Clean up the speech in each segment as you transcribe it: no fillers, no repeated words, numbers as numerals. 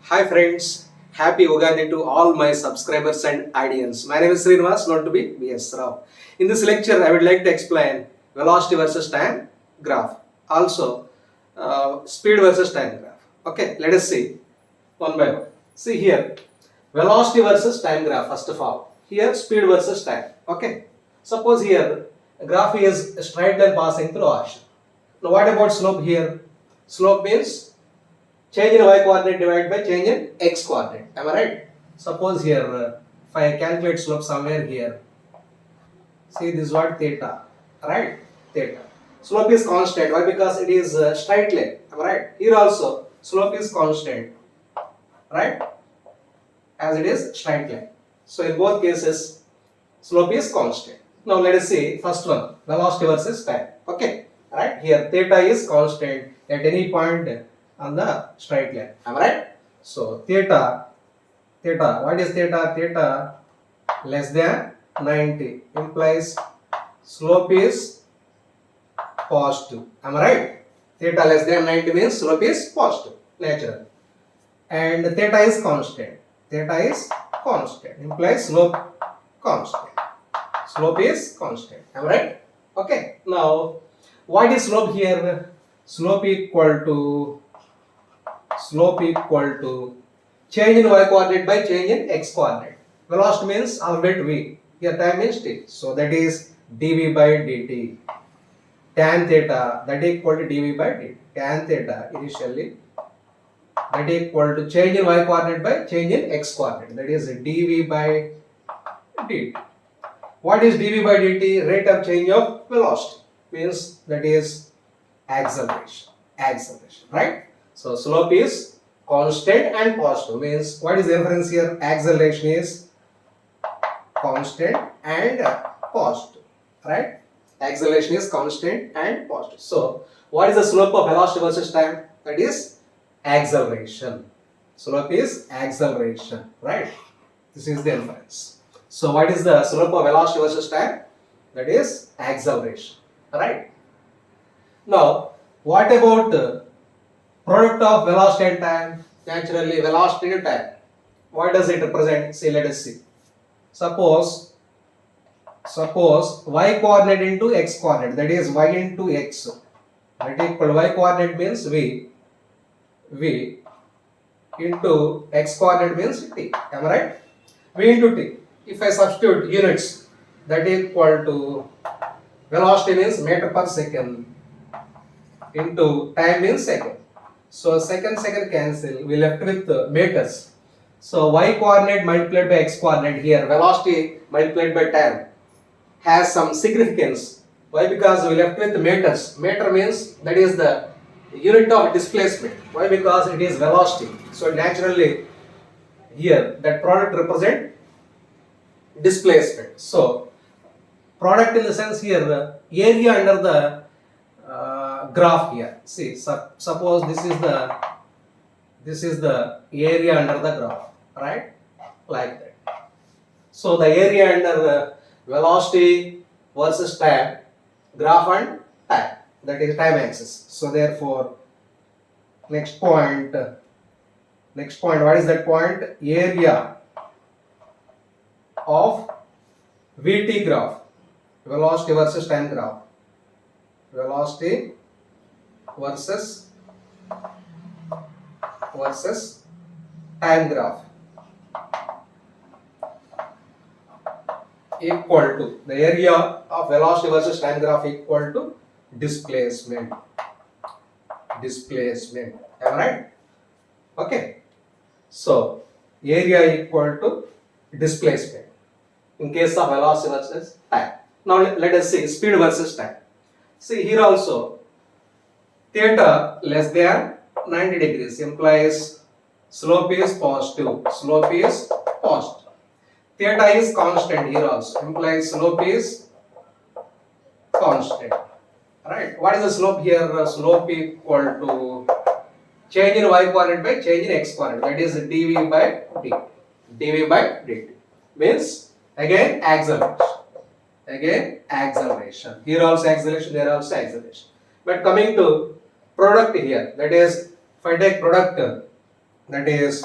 Hi friends, happy Ugadi to all my subscribers and audience. My name is Srinivas, known to be B.S. Rao. In this lecture, I would like to explain velocity versus time graph. Also, speed versus time graph. Okay, let us see one by one. See here, velocity versus time graph first of all. Here, speed versus time. Okay, suppose here, a graph is a straight line passing through ocean. Now, what about slope here? Slope means change in y coordinate divided by change in x coordinate. Am I right? Suppose here, if I calculate slope somewhere here, see this is what theta, right? Theta. Slope is constant. Why? Because it is straight line. Am I right? Here also, slope is constant, right? As it is straight line. So in both cases, slope is constant. Now let us see first one, velocity versus time. Okay, right? Here theta is constant at any point on the straight line. Am I right? So theta, what is theta? Theta less than 90 implies slope is positive. Am I right? Theta less than 90 means slope is positive, natural. And theta is constant. Theta is constant implies slope constant. Slope is constant. Am I right? Okay. Now, what is slope here? Slope equal to change in y coordinate by change in x coordinate. Velocity means alphabet v. Here time means t. So that is dv by dt. Tan theta that is equal to dv by dt. Tan theta initially that is equal to change in y coordinate by change in x coordinate. That is dv by dt. What is dv by dt? Rate of change of velocity. Means that is acceleration. Acceleration, right? So slope is constant and positive. Means what is the reference here? Acceleration is constant and positive, right? Acceleration is constant and positive. So what is the slope of velocity versus time? That is acceleration. Slope is acceleration, right? This is the inference. So what is the slope of velocity versus time? That is acceleration, right? Now, what about the product of velocity and time? Naturally, velocity and time. What does it represent? See, let us see. Suppose y coordinate into x coordinate, that is y into x. That equal y coordinate means v into x coordinate means t. Am I right? V into t. If I substitute units, that equal to velocity means meter per second into time means second. So second cancel. We left with meters. So y coordinate multiplied by x coordinate here, velocity multiplied by time has some significance. Why? Because we left with meters. Meter means that is the unit of displacement. Why? Because it is velocity. So naturally here that product represent displacement. So product in the sense here area under the graph here. See, suppose this is the area under the graph, right? Like that. So the area under velocity versus time, graph and time, that is time axis. So therefore, next point, what is that point? Area of VT graph, velocity versus time graph, velocity versus time graph equal to the area of velocity versus time graph equal to displacement. Am I right? Okay. So area equal to displacement in case of velocity versus time. Now let us see speed versus time. See here also theta less than 90 degrees implies slope is positive. Theta is constant here also implies slope is constant. Right? What is the slope here? Slope equal to change in y coordinate by change in x coordinate. That is dv by dt. dv by dt means again acceleration. Here also acceleration, there also acceleration. But coming to product here, that is if I take product that is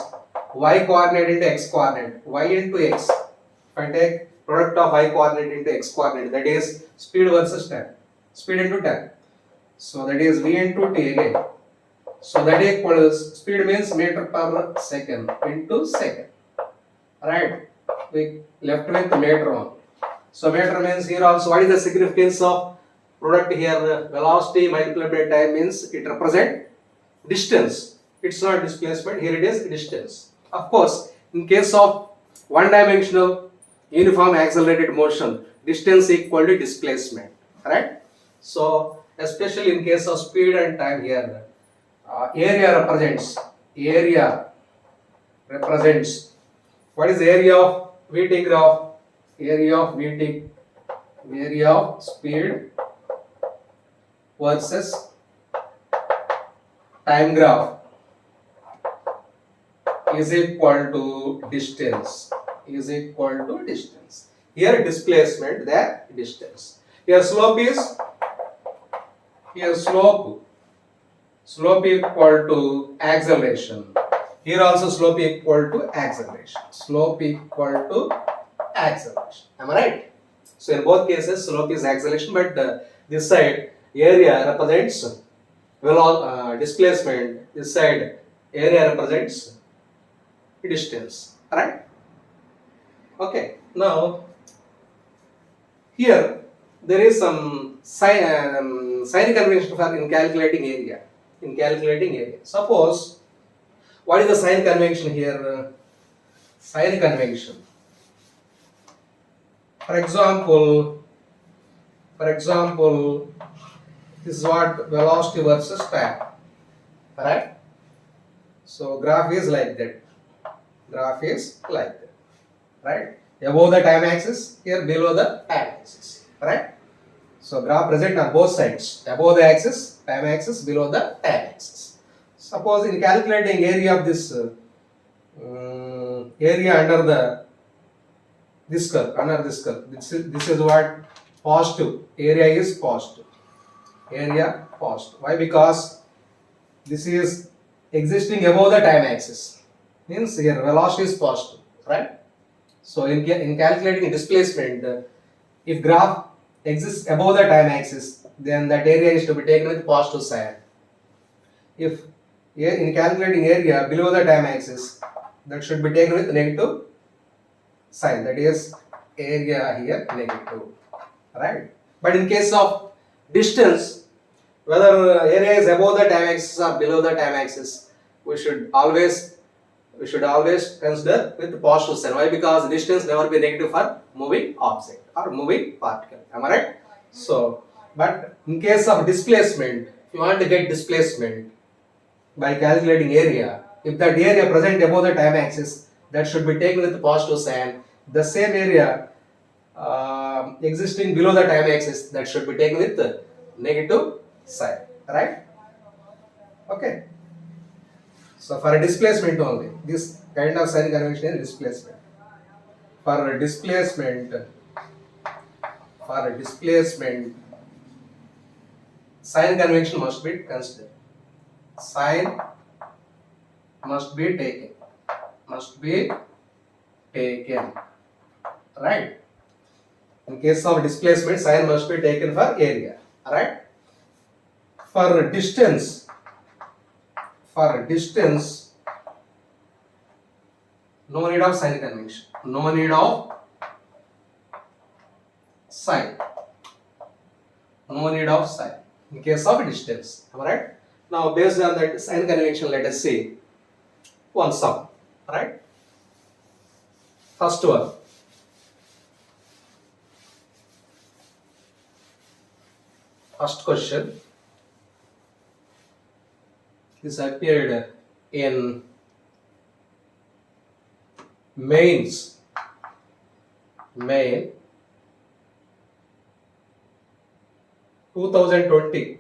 y coordinate into x coordinate, y into x. If I take product of y coordinate into x coordinate, that is speed versus time, speed into time. So that is v into t again. So that equals, speed means meter per second into second, right? We left with meter on. So meter means here also, what is the significance of product here? Velocity multiplied by time means it represents distance. It's not displacement, here it is distance. Of course, in case of one dimensional uniform accelerated motion, distance equal to displacement, right? So especially in case of speed and time here, area represents what is the area of VT graph? Area of VT, area of speed versus time graph is equal to distance, is equal to distance. Here displacement, there distance. Here slope is, here slope equal to acceleration. Here also slope equal to acceleration. Slope equal to acceleration. Am I right? So in both cases slope is acceleration, but this side area represents displacement. This side area represents distance. Right? Okay. Now here there is some sign convention for in calculating area. In calculating area. Suppose, what is the sign convention here? Sign convention. For example, this is what velocity versus time. Right? So graph is like that. Graph is like that. Right? Above the time axis, here below the time axis. Right? So graph present on both sides. Above the axis, time axis, below the time axis. Suppose in calculating area of this area under this curve, this is what positive. Area is positive. Area positive. Why? Because this is existing above the time axis. Means here velocity is positive, right? So in calculating displacement, if graph exists above the time axis, then that area is to be taken with positive sign. If in calculating area below the time axis, that should be taken with negative sign. That is area here negative, right? But in case of distance, whether area is above the time axis or below the time axis, we should always consider with positive sign. Why? Because distance never be negative for moving object or moving particle. Am I right? So, but in case of displacement, if you want to get displacement by calculating area, if that area present above the time axis, that should be taken with positive sign. The same area existing below the time axis, that should be taken with the negative sign. Right? Okay. So for a displacement only, this kind of sign convention is displacement. For a displacement, sign convention must be considered. Sign must be taken. Right? In case of displacement, sign must be taken for area. Right? For distance, no need of sign convention. No need of sign. No need of sign in case of distance. Alright? Now, based on that sign convention, let us see one sum. Alright? First one. First question. This appeared in mains. May 2020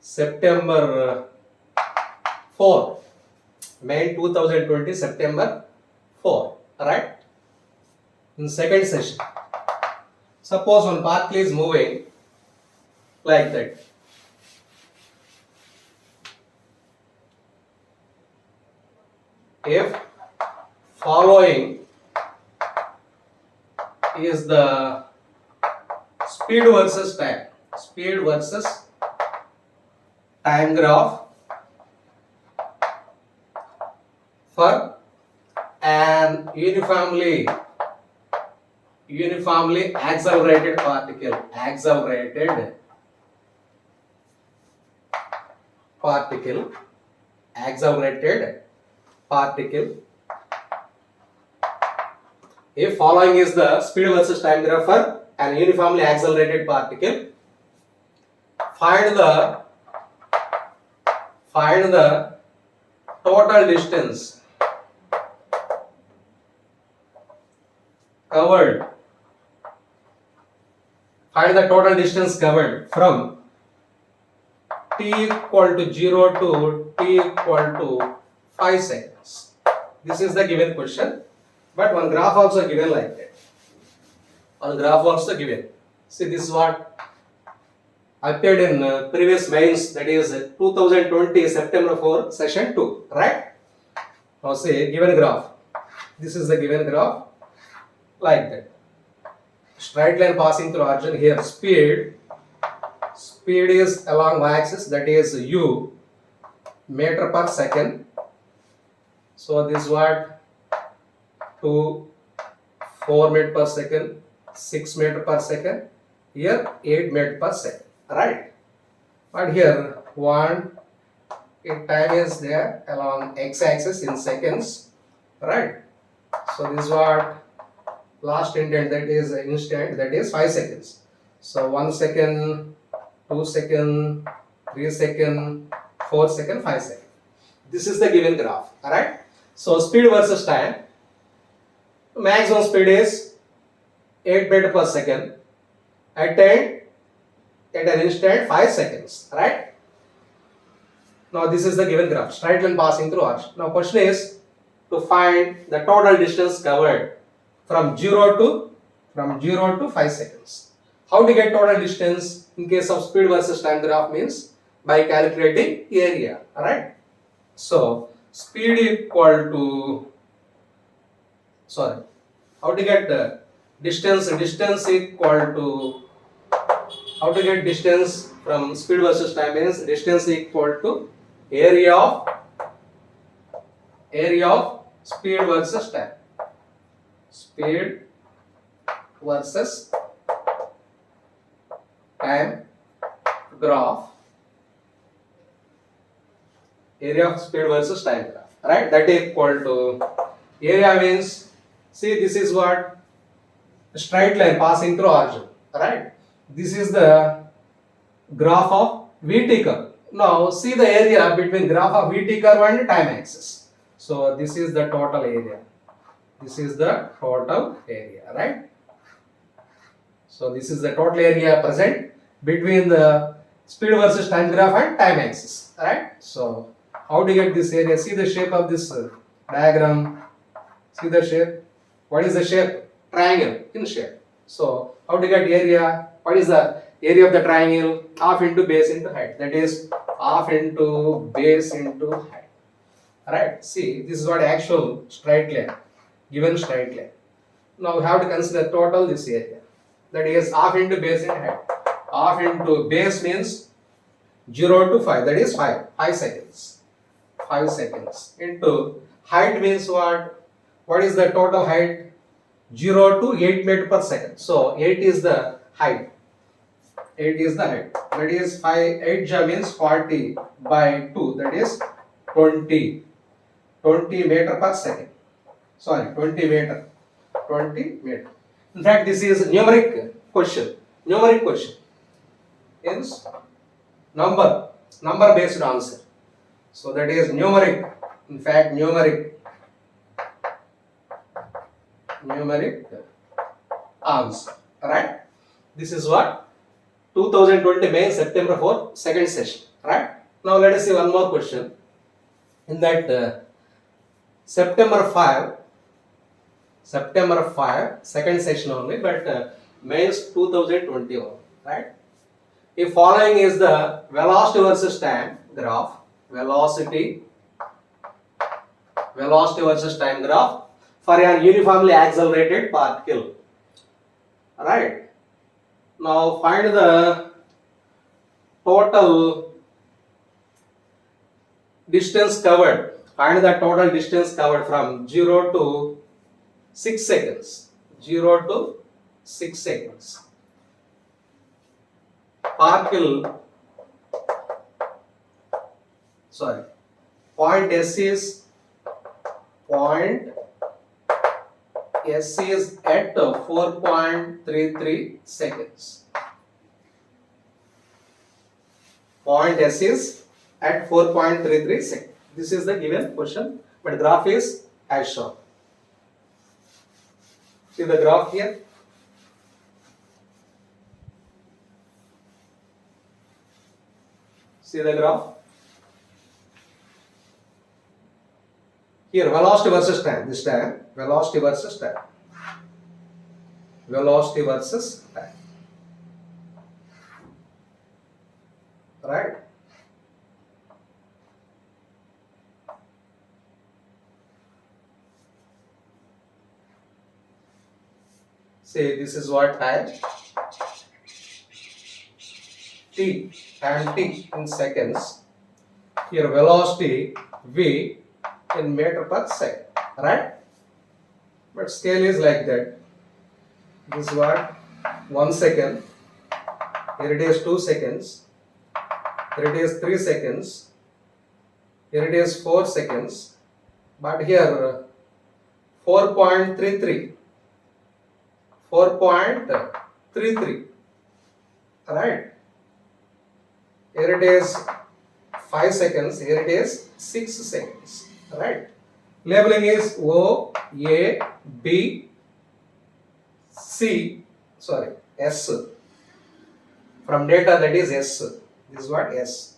September 4. May 2020 September 4. Right? In second session. Suppose one particle is moving like that. if following is the speed versus time graph for an uniformly accelerated particle, if following is the speed versus time graph for an uniformly accelerated particle, find the total distance covered. Find the total distance covered from t equal to 0 to t equal to 5 seconds. This is the given question, but one graph also given like that. See, this is what appeared in previous mains, that is 2020 September 4 session 2, right? Now say given graph. This is the given graph like that. Straight line passing through origin. Here speed is along y-axis, that is u, meter per second. So this is what 4 meter per second, 6 meter per second, here 8 meter per second, right? But here time is there along x-axis in seconds, right? So this is what last intent, that is instant, that is 5 seconds. So 1 second, 2 second, 3 second, 4 second, 5 second. This is the given graph, alright? So speed versus time. Maximum speed is 8 meter per second attained at an instant 5 seconds, right? Now this is the given graph, straight line passing through arch. Now question is to find the total distance covered from 0 to 5 seconds. How to get total distance in case of speed versus time graph means by calculating area, alright? So speed equal to, how to get the distance equal to, how to get distance from speed versus time means distance equal to area of speed versus time. Speed versus time graph, area of speed versus time graph, right? That is equal to, area means, see, this is what straight line passing through origin, right? This is the graph of VT curve. Now see the area between graph of VT curve and time axis. So this is the total area. Right? So this is the total area present between the speed versus time graph and time axis, right? So how to get this area? See the shape of this diagram. See the shape. What is the shape? Triangle in shape. So how to get area? What is the area of the triangle? Half into base into height. That is half into base into height. Right? See, this is what actual straight line. Given straight line. Now we have to consider total this area. That is half into base into height. Half into base means 0 to 5. That is 5 seconds. 5 seconds into height means what? What is the total height? 0 to 8 meter per second. So 8 is the height. That is 8 means 40 by 2. That is 20 meter per second. 20 meter. In fact, this is numeric question. Is number based answer. So that is numeric. In fact, numeric answer. Right? This is what 2020 May September 4 second session. Right? Now let us see one more question. In that September 5 second session only, but May's 2021. Right? If following is the velocity versus time graph, velocity velocity versus time graph for an uniformly accelerated particle. Right. Now find the total distance covered. Find the total distance covered from 0 to 6 seconds. 0 to 6 seconds. Particle, sorry, point S is at 4.33 seconds. Point S is at 4.33 seconds. This is the given question, but graph is as shown. See the graph here. See the graph. Here velocity versus time. This time velocity versus time. Velocity versus time. Right. Say this is what time. T and T in seconds. Here velocity V in meter per second, right? But scale is like that. This is what 1 second. Here it is 2 seconds. Here it is 3 seconds. Here it is 4 seconds. But here 4.33. 4.33. Right? Here it is 5 seconds. Here it is 6 seconds. Right? Labeling is O, A, B, C, sorry, S. From data that is S. This is what S.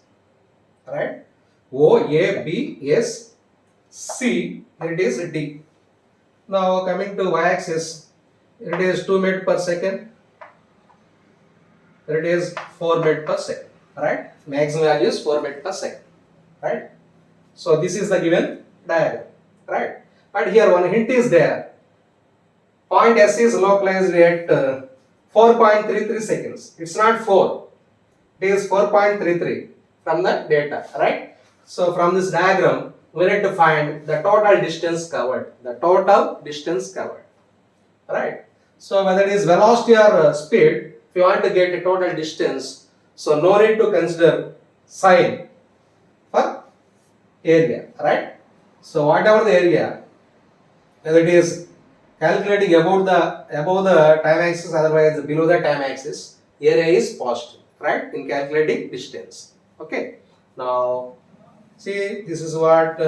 Right? O, A, B, S, C, here it is D. Now coming to y-axis, here it is 2 meters per second. Here it is 4 meters per second. Right? Maximum value is 4 meters per second. Right? So this is the given diagram. Right? But here one hint is there. Point S is localized at 4.33 seconds. It's not 4. It is 4.33 from the data. Right? So from this diagram, we need to find the total distance covered. The total distance covered. Right? So whether it is velocity or speed, if you want to get a total distance, so no need to consider sign for area. Right? So whatever the area, whether it is calculating above the time axis, otherwise below the time axis, area is positive, right? In calculating distance. Okay. Now, see, this is what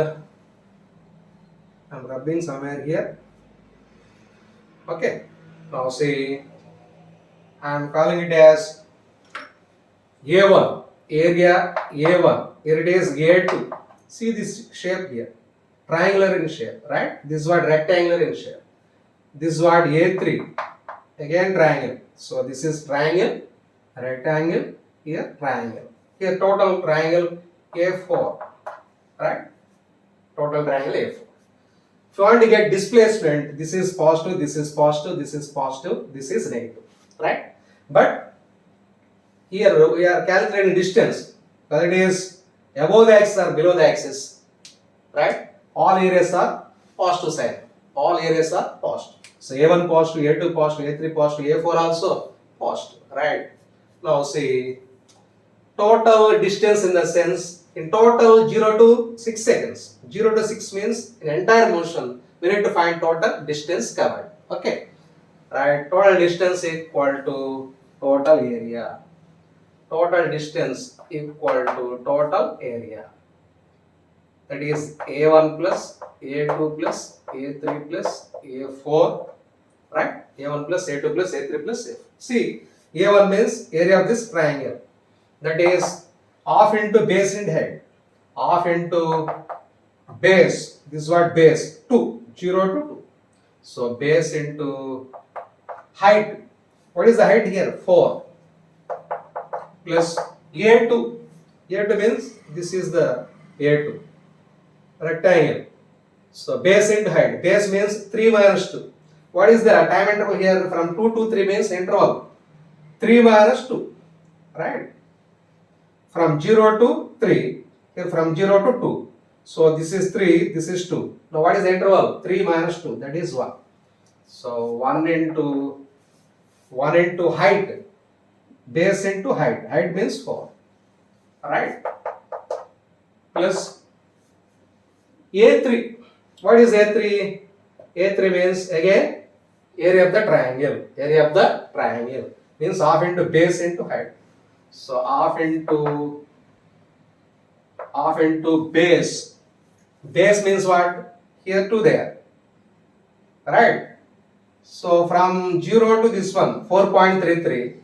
I'm rubbing somewhere here. Okay. Now see, I'm calling it as A1, area A1. Here it is A2. See this shape here, triangular in shape, right? This is what rectangular in shape. This is what A3, again triangle. So this is triangle, rectangle, here triangle. Here total triangle A4, right? Total triangle A4. If you want to get displacement, this is positive, this is positive, this is positive, this is negative, right? But here we are calculating distance, whether it is above the axis or below the axis, right? All areas are positive sign. All areas are positive. So A1 positive, A2 positive, A3 positive, A4 also positive, right? Now see, total distance in the sense, in total 0 to 6 seconds. 0 to 6 means in entire motion, we need to find total distance covered. Okay, right? Total distance equal to total area. Total distance equal to total area. That is A1 plus A2 plus A3 plus A4, right? A1 plus A2 plus A3 plus A4. See, A1 means area of this triangle. That is half into base and head. Half into base. This is what base 2, 0 to 2. So base into height. What is the height here? 4 plus A2. A2 means this is the A2. Rectangle. So base into height. Base means 3 minus 2. What is the time interval here? From 2 to 3 means interval 3 minus 2. Right? From 0 to 3. Here from 0 to 2. So this is 3, this is 2. Now what is the interval? 3 minus 2. That is 1. So 1 into height. Base into height. Height means 4. Right? Plus A3. What is A3? A3 means again area of the triangle. Area of the triangle means half into base into height. So half into base. Base means what? Here to there. Right? So from 0 to this one 4.33.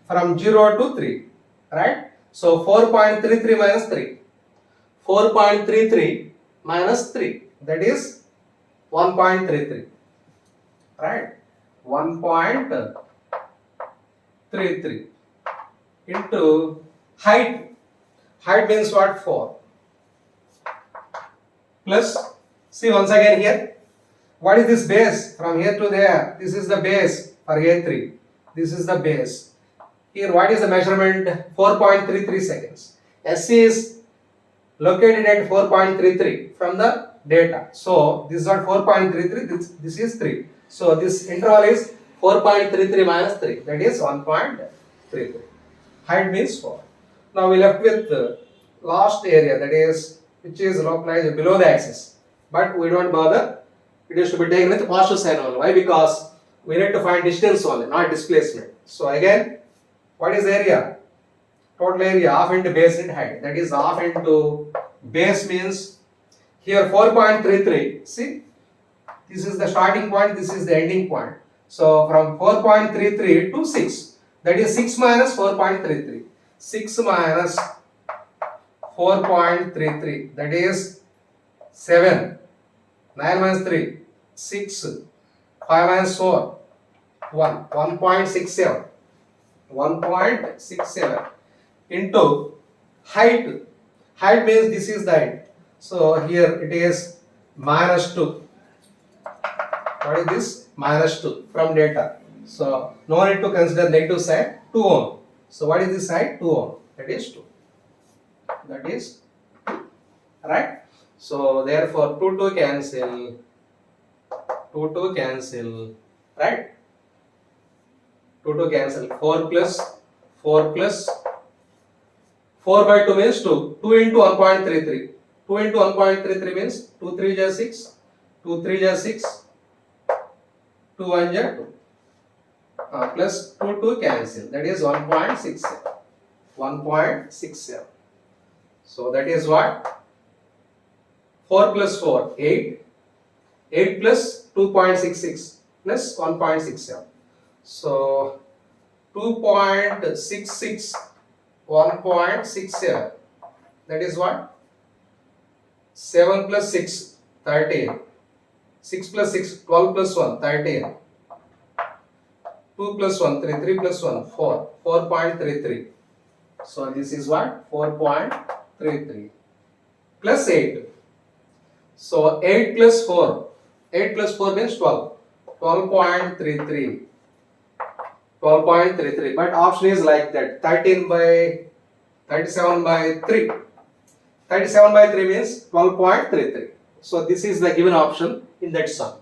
From 0 to 3. Right? So 4.33 minus 3. 4.33 minus 3. That is 1.33. Right? 1.33 into height. Height means what? 4. Plus, see once again here. What is this base? From here to there. This is the base for A3. This is the base. Here what is the measurement? 4.33 seconds. SC is located at 4.33 from the data. So this is not 4.33, this is 3. So this interval is 4.33 minus 3, that is 1.33. Height means 4. Now we left with the last area, that is which is localized below the axis. But we don't bother. It is to be taken with positive sign only. Why? Because we need to find distance only, not displacement. So again, what is area? Total area half into base into height. That is half into base means here 4.33. See, this is the starting point, this is the ending point. So from 4.33 to 6. That is 6 minus 4.33. 6 minus 4.33. That is 7. 9 minus 3. 6. 5 minus 4. 1. 1.67. 1.67 into height. Height means this is the height. So here it is minus 2. What is this? Minus 2 from data. So no need to consider negative side. 2 ohm. So what is this side? 2 ohm. That is 2. That is 2. Right? So therefore 2 cancel. 2 cancel. Right? 2 cancel. 4 plus 4 plus 4 by 2 means 2. 2 into 1.33. 2 into 1.33 means 2 3 is 6. 2 3 is 6. 2 1 is 2. Plus 2 cancel. That is 1.67. 1.67. So that is what? 4 plus 4, 8. 8 plus 2.66 plus 1.67. So 2.66, 1.67. That is what? 7 plus 6, 13. 6 plus 6, 12 plus 1, 13. 2 plus 1, 3, 3 plus 1, 4. 4.33. So this is what? 4.33 plus 8. So 8 plus 4. 8 plus 4 means 12. 12.33. 12.33. But option is like that. 13 by 37 by 3. 37 by 3 means 12.33. So this is the given option in that sum,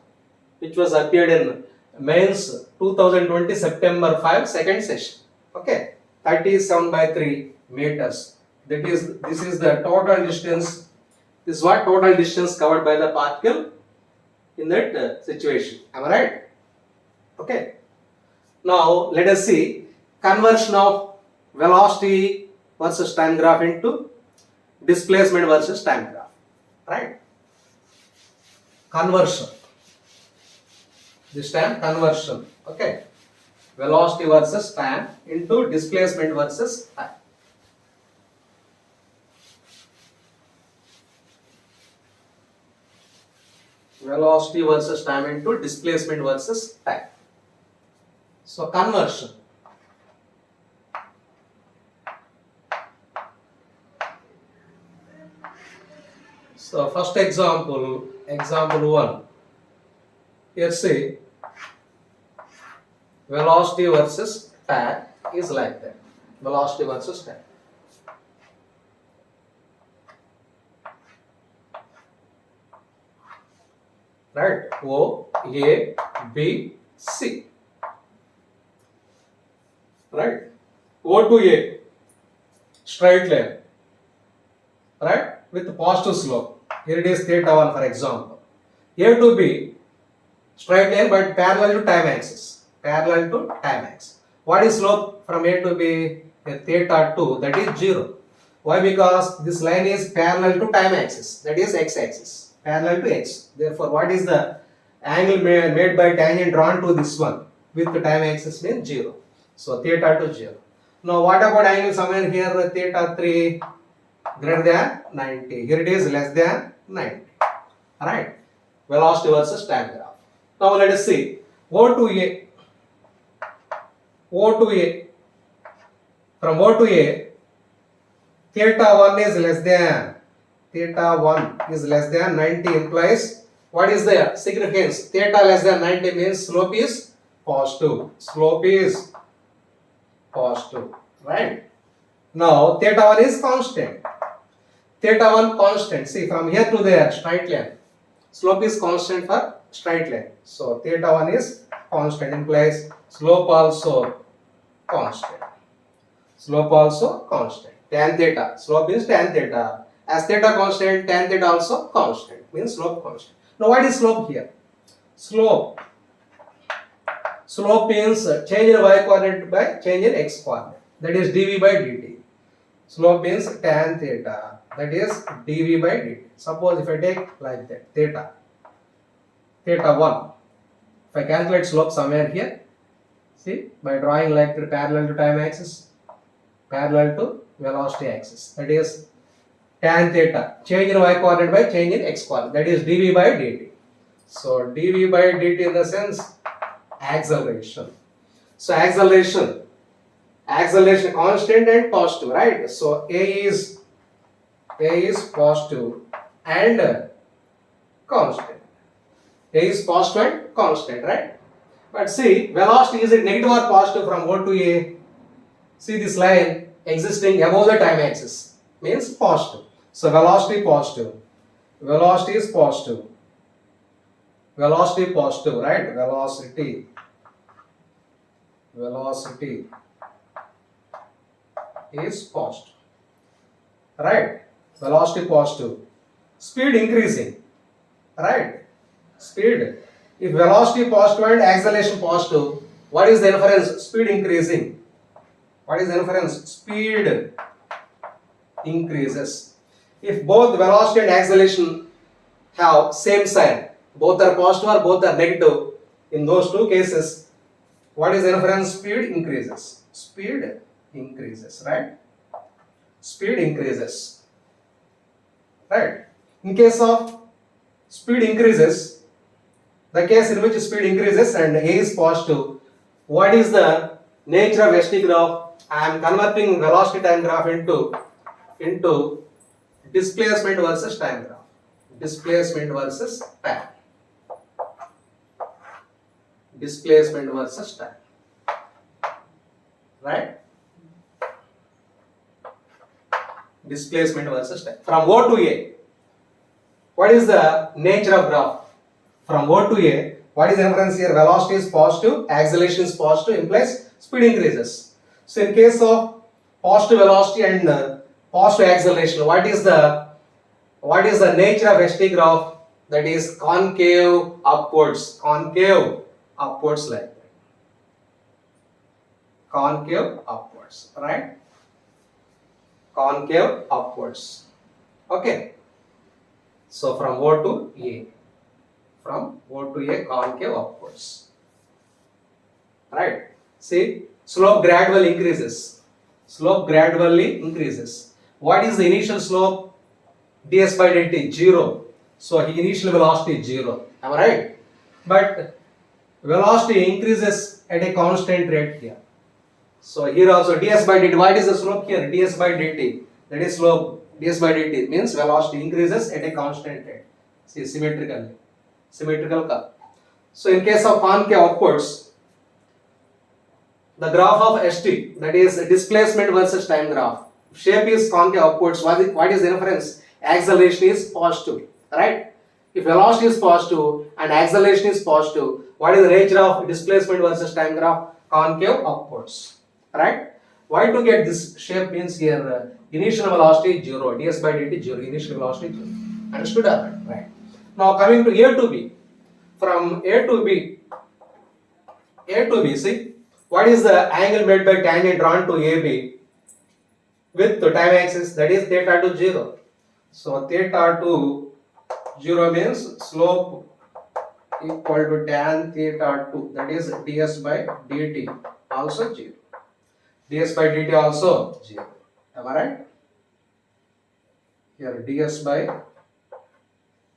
which was appeared in mains 2020 September 5 second session. Okay. 37 by 3 meters. That is, this is the total distance. This is what total distance covered by the particle in that situation. Am I right? Okay. Now let us see conversion of velocity versus time graph into displacement versus time graph. Right? Conversion. This time conversion. Okay. Velocity versus time into displacement versus time. Velocity versus time into displacement versus time. So conversion. So first example, Example 1. Here say velocity versus time is like that. Velocity versus time. Right? O, A, B, C. Right? O to A, straight line. Right? With positive slope. Here it is theta 1 for example. A to B, straight line but parallel to time axis. Parallel to time axis. What is slope from A to B? Theta 2, that is 0. Why? Because this line is parallel to time axis, that is x axis, parallel to x. Therefore, what is the angle made by tangent drawn to this one with the time axis means 0. So theta 2 0. Now what about angle somewhere here? Theta 3 greater than 90. Here it is less than 90. Alright. Velocity versus time graph. Now let us see. O to A. O to A. From O to A, theta 1 is less than 90 implies what is the significance? Theta less than 90 means slope is positive. Slope is positive. Right? Now theta 1 is constant. Theta 1 constant. See from here to there straight line. Slope is constant for straight line. So theta 1 is constant implies slope also constant. Slope also constant. Tan theta. Slope is tan theta. As theta constant, tan theta also constant. Means slope constant. Now what is slope here? Slope. Slope means change in y coordinate by change in x coordinate. That is dv by dt. Slope means tan theta. That is dv by dt. Suppose if I take like that, theta 1. If I calculate slope somewhere here, see by drawing like parallel to time axis, parallel to velocity axis. That is tan theta. Change in y coordinate by change in x coordinate. That is dv by dt. So dv by dt in the sense acceleration. So acceleration constant and positive, right? So a is positive and constant. A is positive and constant, right? But see, velocity is it negative or positive from O to A? See this line existing above the time axis means positive. So velocity positive. Velocity is positive. Velocity positive, right? Velocity is positive. Right? Velocity positive. Speed increasing. Right? Speed. If velocity positive and acceleration positive, what is the inference? Speed increasing. What is the inference? Speed increases. If both velocity and acceleration have same sign, both are positive or both are negative, in those two cases, what is the inference? Speed increases. Speed increases, right? Speed increases. Right? In case of speed increases, the case in which speed increases and A is positive, what is the nature of ST graph? I am converting velocity time graph into displacement versus time graph. Displacement versus time. Displacement versus time. Right? Displacement versus time. From O to A, what is the nature of graph? From O to A, what is the inference here? Velocity is positive, acceleration is positive, implies speed increases. So in case of positive velocity and positive acceleration, what is the nature of ST graph? That is concave upwards. Concave upwards like that. Concave upwards, right? Concave upwards. Okay. So from O to A. From O to A, concave upwards. Right? See, slope gradually increases. Slope gradually increases. What is the initial slope? ds by dt, 0. So initial velocity is 0. Am I right? But velocity increases at a constant rate here. So here also ds by dt. What is the slope here? ds by dt. That is slope ds by dt means velocity increases at a constant rate. See, symmetrical curve. So in case of concave upwards, the graph of ST, that is displacement versus time graph. Shape is concave upwards. What is the inference? Acceleration is positive, right? If velocity is positive and acceleration is positive, what is the nature of displacement versus time graph? Concave upwards, right? Why to get this shape means here initial velocity 0, ds by dt 0, initial velocity 0. Understood or not? Right. Now coming to A to B. From A to B, see, what is the angle made by tangent drawn to AB with the time axis, that is theta to 0. So theta to 0 means slope equal to tan theta 2, that is ds by dt also 0. ds by dt also 0. Am I right? Here ds by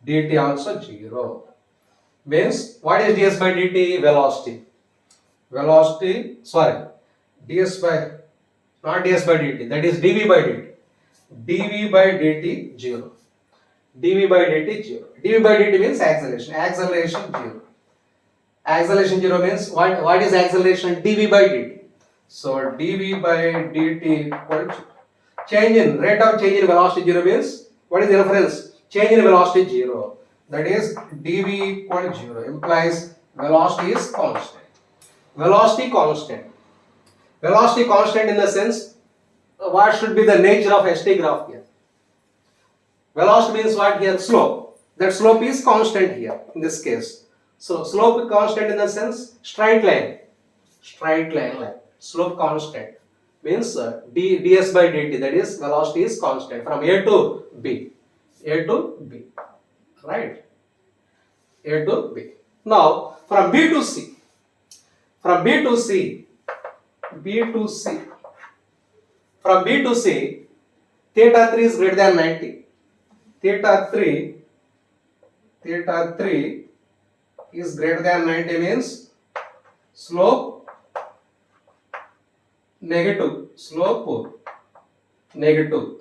dt also 0. Means what is ds by dt? Velocity, sorry, ds by, not ds by dt, that is dv by dt. dv by dt 0. dv by dt 0. dv by dt means acceleration. Acceleration 0. Acceleration 0 means what is acceleration? dv by dt. So dv by dt equal to change in rate of change in velocity 0 means what is the reference? Change in velocity 0. That is dv equal to 0 implies velocity is constant. Velocity constant. Velocity constant in the sense, what should be the nature of ST graph here? Velocity means what here? Slope. That slope is constant here in this case. So slope is constant in the sense straight line. Slope constant means ds by dt, that is velocity is constant from A to B. Right? A to B. Now from B to C. From B to C, theta 3 is greater than 90. Theta 3 is greater than 90 means slope negative,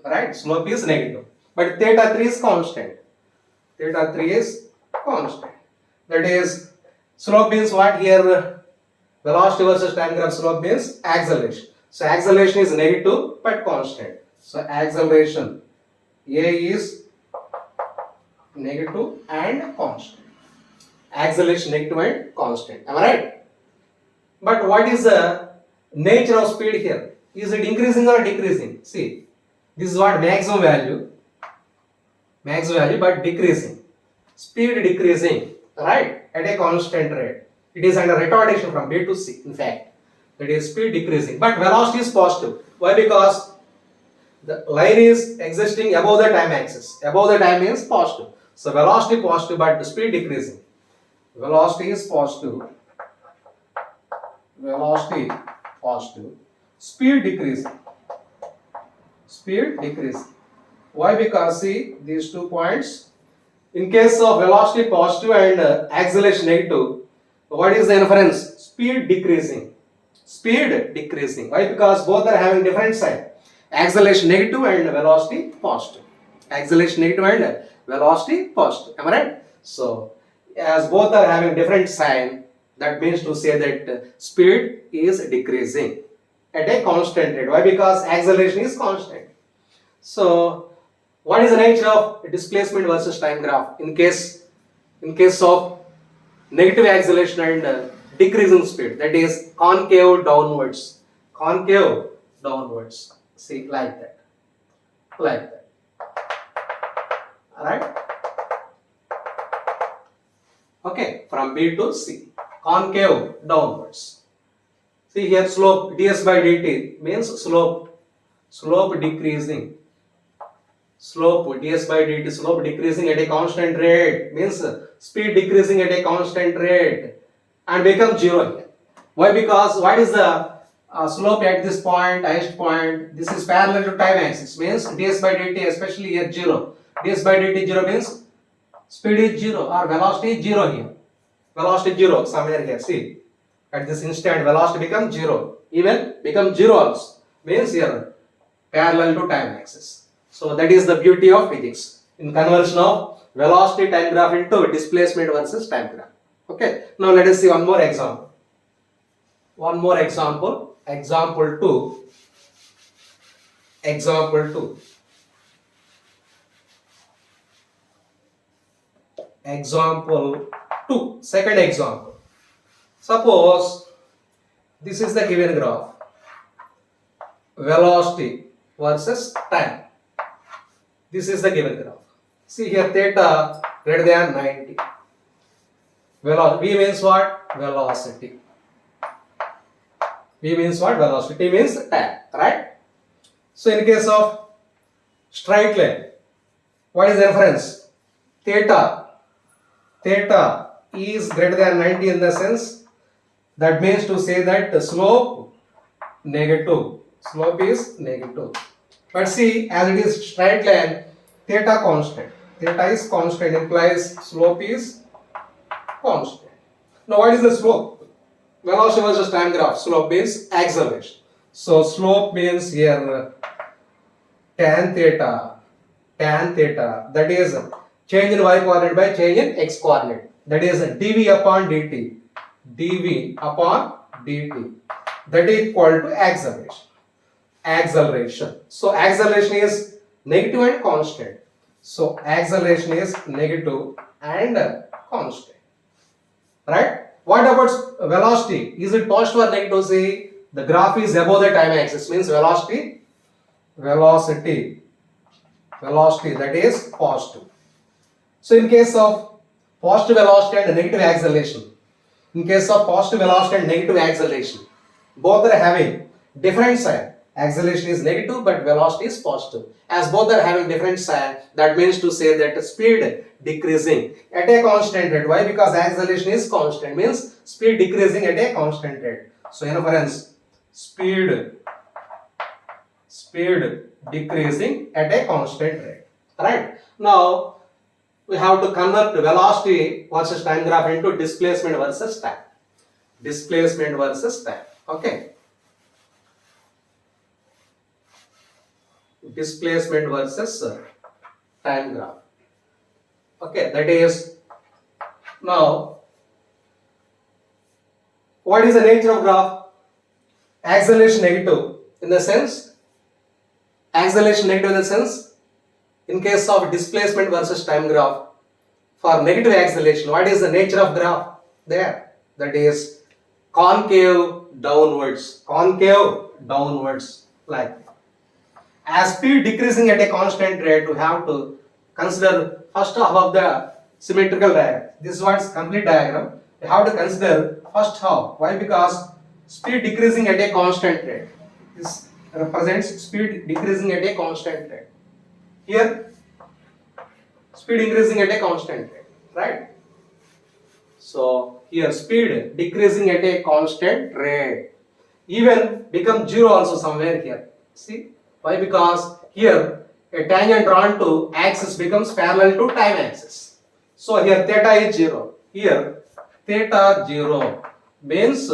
right? Slope is negative. But theta 3 is constant. That is, slope means what here? Velocity versus time graph slope means acceleration. So acceleration is negative but constant. So acceleration A is negative and constant. Acceleration negative and constant. Am I right? But what is the nature of speed here? Is it increasing or decreasing? See, this is what maximum value, but decreasing. Speed decreasing, right? At a constant rate. It is under retardation from B to C, in fact. That is speed decreasing. But velocity is positive. Why? Because the line is existing above the time axis. Above the time means positive. So velocity positive but the speed decreasing. Velocity is positive. Speed decreasing. Why? Because see these 2 points. In case of velocity positive and acceleration negative, what is the inference? Speed decreasing. Why? Because both are having different sign. Acceleration negative and velocity positive. Am I right? So, as both are having different sign, that means to say that speed is decreasing at a constant rate. Why? Because acceleration is constant. So, what is the nature of displacement versus time graph in case of negative acceleration and decreasing speed? That is concave downwards. See, like that. Alright? Okay, from B to C. Concave downwards. See here, slope ds by dt means slope decreasing. Slope ds by dt, slope decreasing at a constant rate means speed decreasing at a constant rate and become 0 here. Why? Because what is the slope at this point, highest point? This is parallel to time axis means ds by dt, especially here 0. ds by dt 0 means speed is 0 or velocity is 0 here. Velocity 0 somewhere here. See, at this instant velocity becomes 0. Even become 0 also means here parallel to time axis. So that is the beauty of physics in conversion of velocity time graph into displacement versus time graph. Okay, now let us see one more example. One more example. Example 2. Example 2. Example 2. Second example. Suppose this is the given graph. Velocity versus time. This is the given graph. See here, theta greater than 90. V means what? Velocity. V means what? Velocity. T means time, right? So in case of straight line, what is the reference? Theta. Theta is greater than 90 in the sense that means to say that the slope negative. Slope is negative. But see, as it is straight line, theta constant. Theta is constant, implies slope is constant. Now what is the slope? Velocity versus time graph. Slope means acceleration. So slope means here tan theta. Tan theta. That is change in y coordinate by change in x coordinate. That is dv upon dt. dv upon dt. That is equal to acceleration. Acceleration. So acceleration is negative and constant. So acceleration is negative and constant. Right? What about velocity? Is it positive or negative? See, the graph is above the time axis. Means velocity that is positive. So in case of positive velocity and negative acceleration, both are having different sign. Acceleration is negative but velocity is positive. As both are having different sign, that means to say that speed decreasing at a constant rate. Why? Because acceleration is constant, means speed decreasing at a constant rate. So inference, speed decreasing at a constant rate. Right? Now we have to convert velocity versus time graph into displacement versus time. Displacement versus time. Okay. Displacement versus time graph. Okay, that is, now what is the nature of graph? Acceleration negative in the sense, in case of displacement versus time graph, for negative acceleration, what is the nature of graph there? That is concave downwards, like. As speed decreasing at a constant rate, we have to consider first half of the symmetrical diagram. This is what's complete diagram. We have to consider first half. Why? Because speed decreasing at a constant rate. This represents speed decreasing at a constant rate. Here, speed increasing at a constant rate, right? So here, speed decreasing at a constant rate. Even become zero also somewhere here. See? Why? Because here a tangent drawn to axis becomes parallel to time axis. So here theta is 0. Here theta 0 means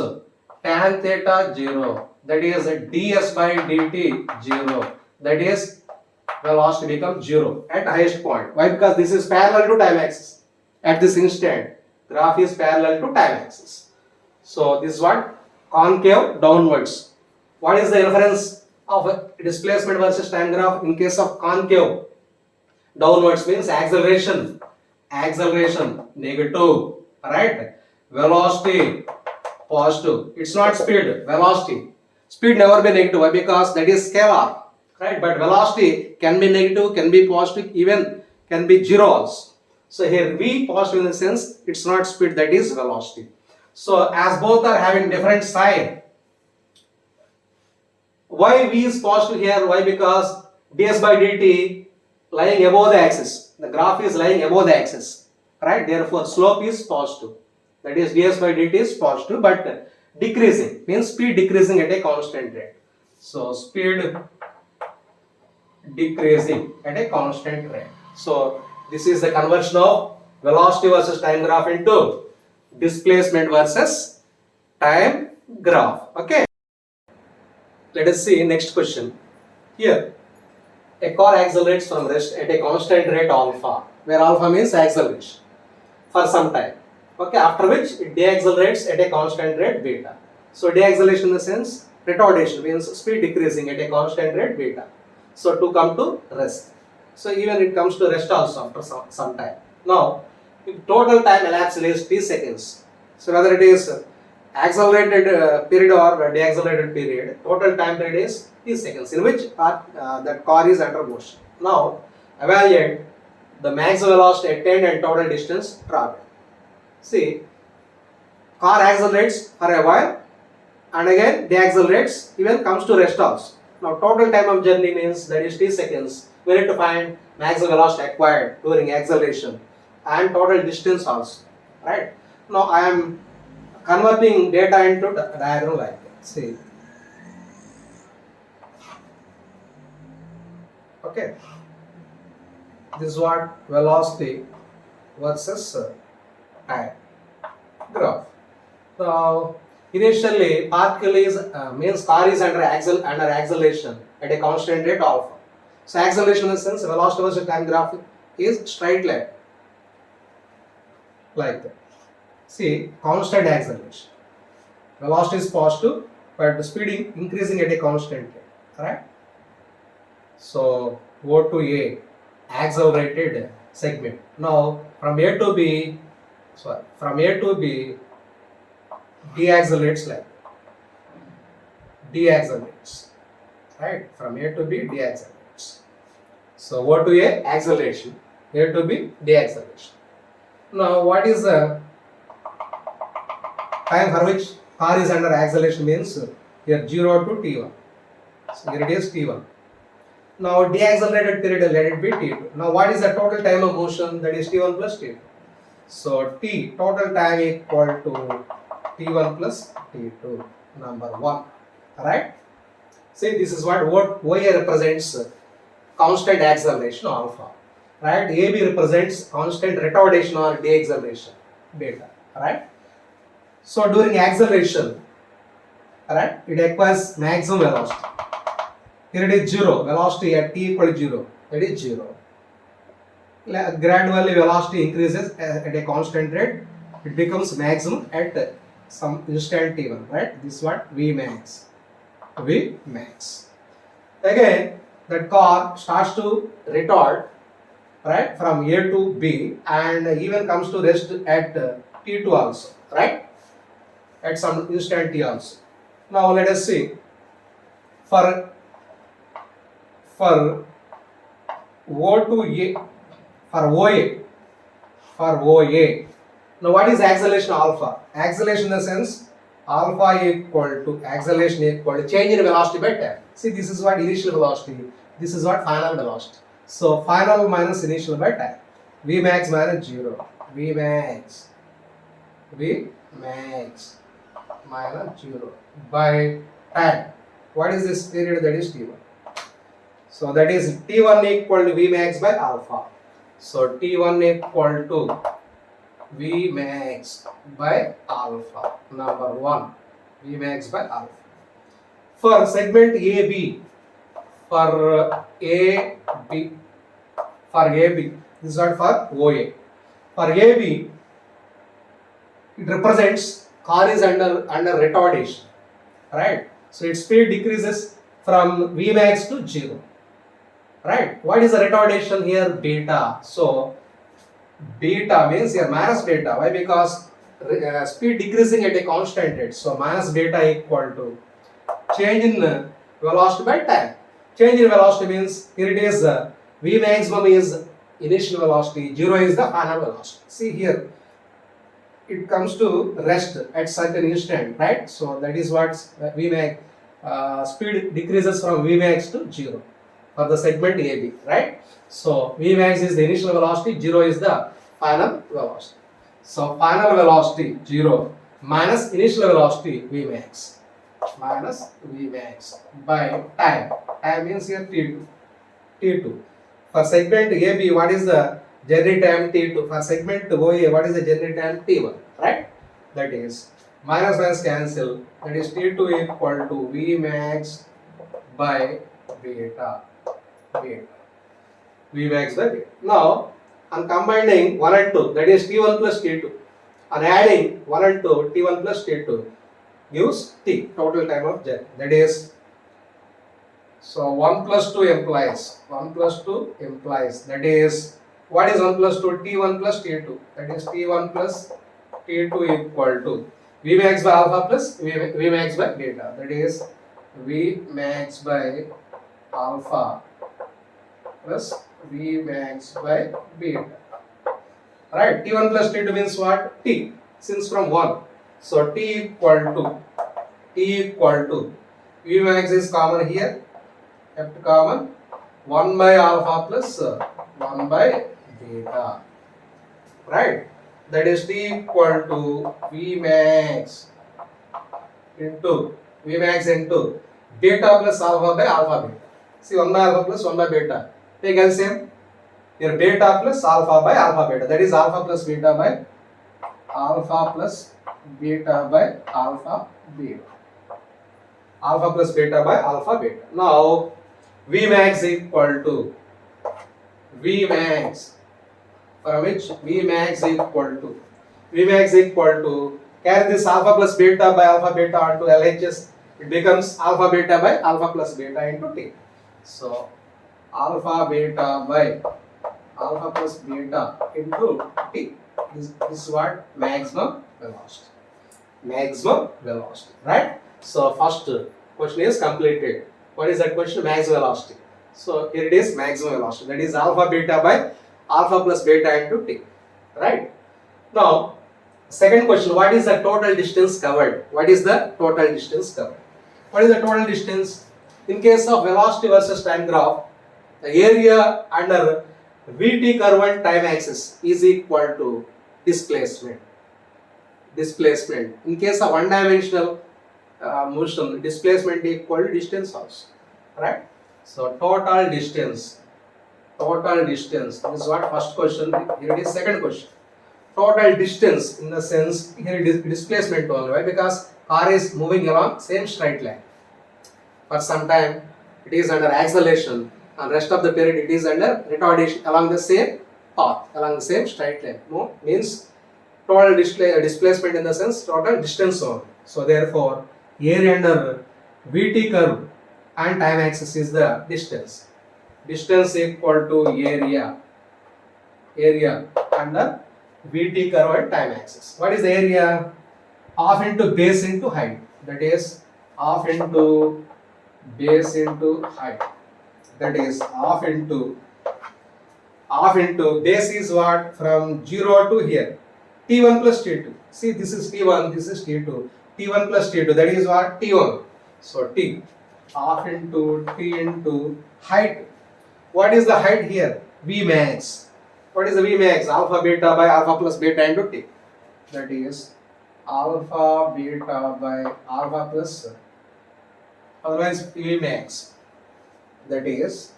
tan theta 0. That is ds by dt 0. That is velocity becomes 0 at highest point. Why? Because this is parallel to time axis. At this instant, graph is parallel to time axis. So this is what? Concave downwards. What is the inference of displacement versus time graph? In case of concave downwards means acceleration negative, right? Velocity positive. It's not speed, velocity. Speed never be negative. Why? Because that is scalar, right? But velocity can be negative, can be positive, even can be zero also. So here V positive in the sense it's not speed, that is velocity. So as both are having different sign, why V is positive here? Why? Because ds by dt lying above the axis. The graph is lying above the axis, right? Therefore, slope is positive. That is, ds by dt is positive, but decreasing means speed decreasing at a constant rate. So, speed decreasing at a constant rate. So, this is the conversion of velocity versus time graph into displacement versus time graph. Okay. Let us see next question. Here, a car accelerates from rest at a constant rate alpha. where alpha means acceleration for some time. Okay, after which it deaccelerates at a constant rate beta. So deacceleration in the sense retardation means speed decreasing at a constant rate beta. So to come to rest. So even it comes to rest also after some time. Now, if total time elapsed is t seconds. So whether it is accelerated period or deaccelerated period, total time period is t seconds in which that car is under motion. Now, evaluate the maximum velocity attained and total distance traveled. See, car accelerates for a while and again deaccelerates, even comes to rest also. Now total time of journey means that is t seconds. We need to find maximum velocity acquired during acceleration and total distance also. Right? Now I am converting data into diagram like that. See. Okay. This is what velocity versus time graph. Now initially particle is means car is under acceleration at a constant rate alpha. So acceleration in the sense velocity versus time graph is straight line like that. See, constant acceleration. Velocity is positive, but the speed increasing at a constant rate. Correct? So O to A, accelerated segment. Now from A to B, deaccelerates like deaccelerates. Right? From A to B, deaccelerates. So O to A, acceleration. A to B, deacceleration. Now what is the time for which car is under acceleration means here 0 to t1. So here it is t1. Now deaccelerated period, let it be t2. Now what is the total time of motion? That is t1 plus t2. So t total time equal to t1 plus t2, number 1. Alright? See, this is what OA represents constant acceleration alpha. Right? AB represents constant retardation or deacceleration beta. Right? So during acceleration, right, it acquires maximum velocity. Here it is 0, velocity at t equal to 0, that is 0. Gradually velocity increases at a constant rate, it becomes maximum at some instant t1, right? This is what Vmax. Vmax. Again, that car starts to retard, right, from A to B and even comes to rest at t2 also, right? At some instant t also. Now let us see for O to A, for OA. Now what is acceleration alpha? Acceleration in the sense alpha equal to acceleration equal to change in velocity by time. See, this is what initial velocity, this is what final velocity. So final minus initial by time. Vmax minus 0. Vmax minus 0 by time. What is this period? That is t1. So that is t1 equal to Vmax by alpha. So t1 equal to Vmax by alpha, number 1. Vmax by alpha. For segment AB, for AB, this is what for OA. For AB, it represents car is under retardation, right? So its speed decreases from Vmax to 0, right? What is the retardation here? Beta. So beta means here minus beta. Why? Because speed decreasing at a constant rate. So minus beta equal to change in velocity by time. Change in velocity means here it is V maximum is initial velocity, 0 is the final velocity. See here, it comes to rest at certain instant, right? So that is what Vmax speed decreases from Vmax to 0 for the segment AB, right? So Vmax is the initial velocity, 0 is the final velocity. So final velocity 0 minus initial velocity Vmax by time. Time means here T2. For segment AB, what is the journey time? T2. For segment OA, what is the journey time? T1, right? That is minus cancel. That is T2 equal to Vmax by beta. Vmax by beta. Now On combining 1 and 2, that is T1 plus T2. On adding 1 and 2, T1 plus T2 gives T, total time of journey. That is, so 1 plus 2 implies, that is, what is 1 plus 2? T1 plus T2. That is T1 plus T2 equal to V max by alpha plus V max by beta. That is V max by alpha plus V max by beta. Right? T1 plus T2 means what? T. Since from 1. So T equal to V max is common here. Kept common. 1 by alpha plus 1 by beta. Right? That is T equal to V max into beta plus alpha by alpha beta. See, 1 by alpha plus 1 by beta. Take LCM. Here beta plus alpha by alpha beta. That is alpha plus beta by alpha beta. Alpha plus beta by alpha beta. Now V max equal to for which V max equal to carry this alpha plus beta by alpha beta onto LHS. It becomes alpha beta by alpha plus beta into T. So alpha beta by alpha plus beta into T. This is what? Maximum velocity. Right? So first question is completed. What is that question? Maximum velocity. So here it is, maximum velocity. That is alpha beta by alpha plus beta into T. Right? Now, second question, what is the total distance covered? What is the total distance? In case of velocity versus time graph, the area under Vt curve and time axis is equal to displacement. In case of one-dimensional motion, displacement equal to distance also. Right? So total distance. This is what first question. Here it is second question. Total distance in the sense here it is displacement only. Why? Because car is moving along same straight line. For some time it is under acceleration, and rest of the period it is under retardation along the same path, along the same straight line. No, means total displacement in the sense total distance only. So therefore, area under Vt curve and time axis is the distance. Distance equal to area under Vt curve and time axis. What is the area? Half into base into height. That is half into base into height. That is half into base is what? From 0 to here. T1 plus T2. See, this is T1, this is T2. T1 plus T2, that is what? T1. So T. Half into T into height. What is the height here? V max. What is the V max? Alpha beta by alpha plus beta into T. That is alpha beta by alpha plus, otherwise V max. That is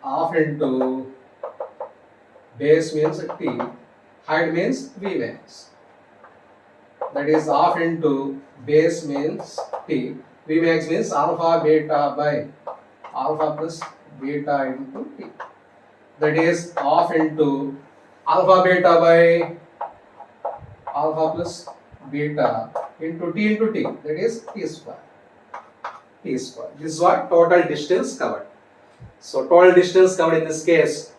half into base means T, height means V max. That is half into base means T, V max means alpha beta by alpha plus beta into T. That is half into alpha beta by alpha plus beta into T into T. That is T square. This is what? Total distance covered. So total distance covered in this case.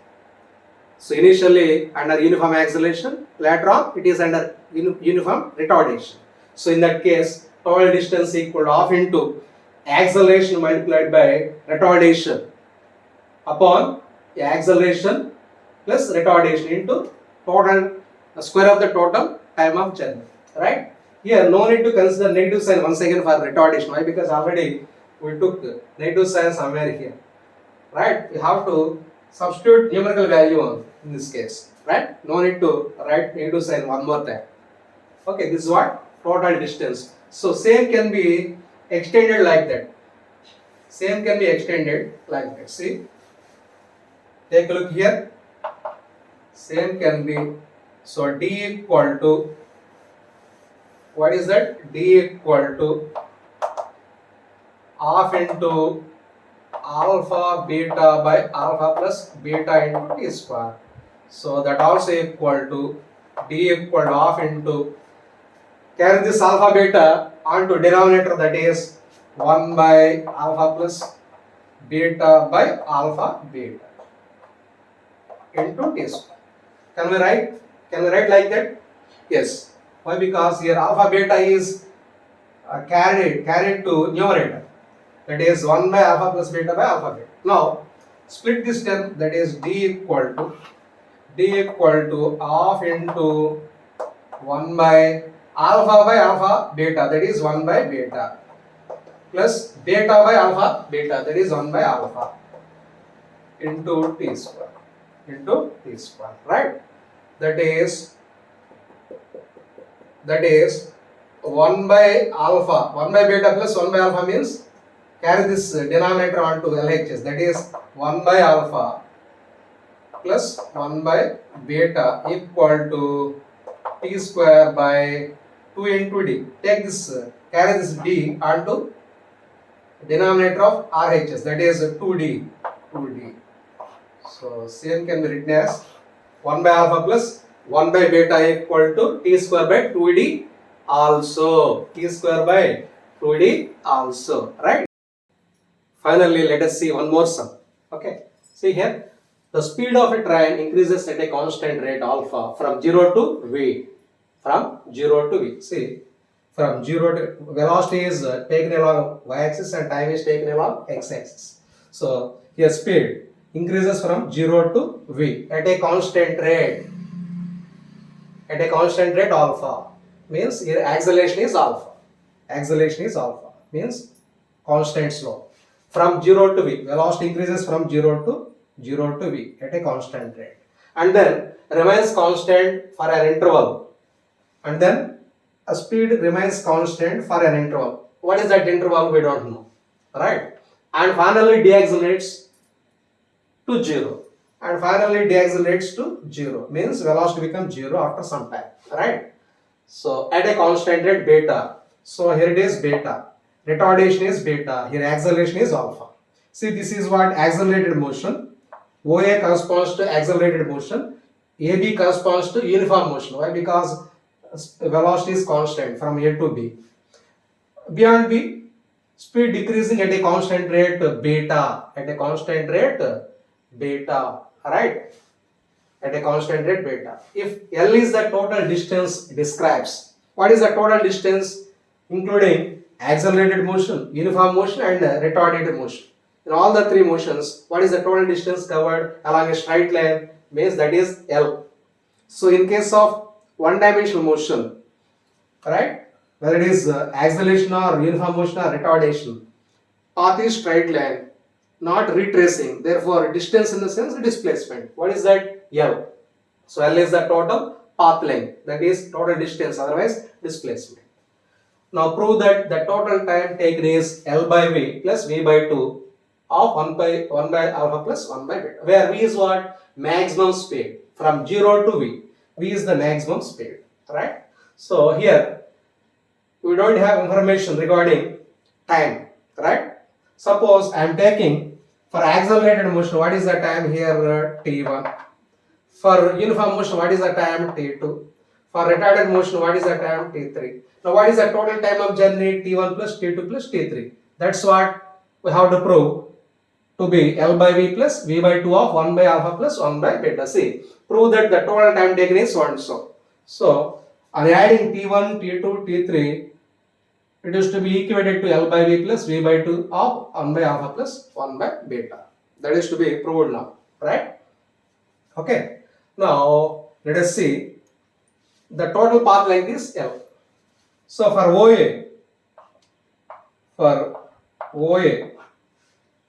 So initially under uniform acceleration, later on it is under uniform retardation. So in that case, total distance equal to half into acceleration multiplied by retardation upon acceleration plus retardation into total square of the total time of journey. Right? Here no need to consider negative sign once again for retardation. Why? Because already we took negative sign somewhere here. Right? We have to substitute numerical value on in this case. Right? No need to write negative sign one more time. Okay, this is what? Total distance. So same can be extended like that. See? Take a look here. Same can be. So D equal to, what is that? D equal to half into alpha beta by alpha plus beta into T square. So that also equal to d equal to half into, carry this alpha beta onto denominator, that is 1 by alpha plus beta by alpha beta into t square. Can we write? Can we write like that? Yes. Why? Because here alpha beta is carried to numerator. That is 1 by alpha plus beta by alpha beta. Now split this term, that is d equal to half into 1 by alpha beta, that is 1 by beta, plus beta by alpha beta, that is 1 by alpha into t square, right? That is 1 by alpha, 1 by beta plus 1 by alpha means carry this denominator onto LHS, that is 1 by alpha plus 1 by beta equal to t square by 2 into d. Take this, carry this d onto denominator of RHS, that is 2d. So same can be written as 1 by alpha plus 1 by beta equal to t square by 2d also. T square by 2d also, right? Finally, let us see one more sum. Okay, see here, the speed of a train increases at a constant rate alpha from 0 to v. See, from 0 to, velocity is taken along y-axis and time is taken along x-axis. So here speed increases from 0 to v at a constant rate. Alpha means here acceleration is alpha. Means constant slope. From 0 to v, velocity increases from 0 to v at a constant rate, and then remains constant for an interval, and then a speed remains constant for an interval. What is that interval? We don't know, right? And finally deaccelerates to 0. Means velocity becomes 0 after some time, right? So at a constant rate beta. So here it is beta. Retardation is beta. Here acceleration is alpha. See, this is what accelerated motion. OA corresponds to accelerated motion. AB corresponds to uniform motion. Why? Because velocity is constant from A to B. Beyond B, speed decreasing at a constant rate beta. Right? At a constant rate beta. If L is the total distance describes. What is the total distance? Including accelerated motion, uniform motion and retarded motion. In all the three motions, what is the total distance covered along a straight line? Means that is L. So in case of one dimensional motion, right, whether it is acceleration or uniform motion or retardation, path is straight line, not retracing. Therefore distance in the sense displacement. What is that? L. So L is the total path length, that is total distance, otherwise displacement. Now prove that the total time taken is L by V plus V by 2 of 1 by alpha plus 1 by beta, where V is what? Maximum speed from 0 to V. V is the maximum speed, right? So here we don't have information regarding time, right? Suppose I am taking for accelerated motion, what is the time here? T1. For uniform motion, what is the time? T2. For retarded motion, what is the time? T3. Now what is the total time of journey? T1 plus T2 plus T3. That's what we have to prove to be L by V plus V by 2 of 1 by alpha plus 1 by beta. See, prove that the total time taken is so and so. So on adding T1, T2, T3, it is to be equated to L by V plus V by 2 of 1 by alpha plus 1 by beta. That is to be proved now, right? Okay. Now let us see the total path length is L. So for OA,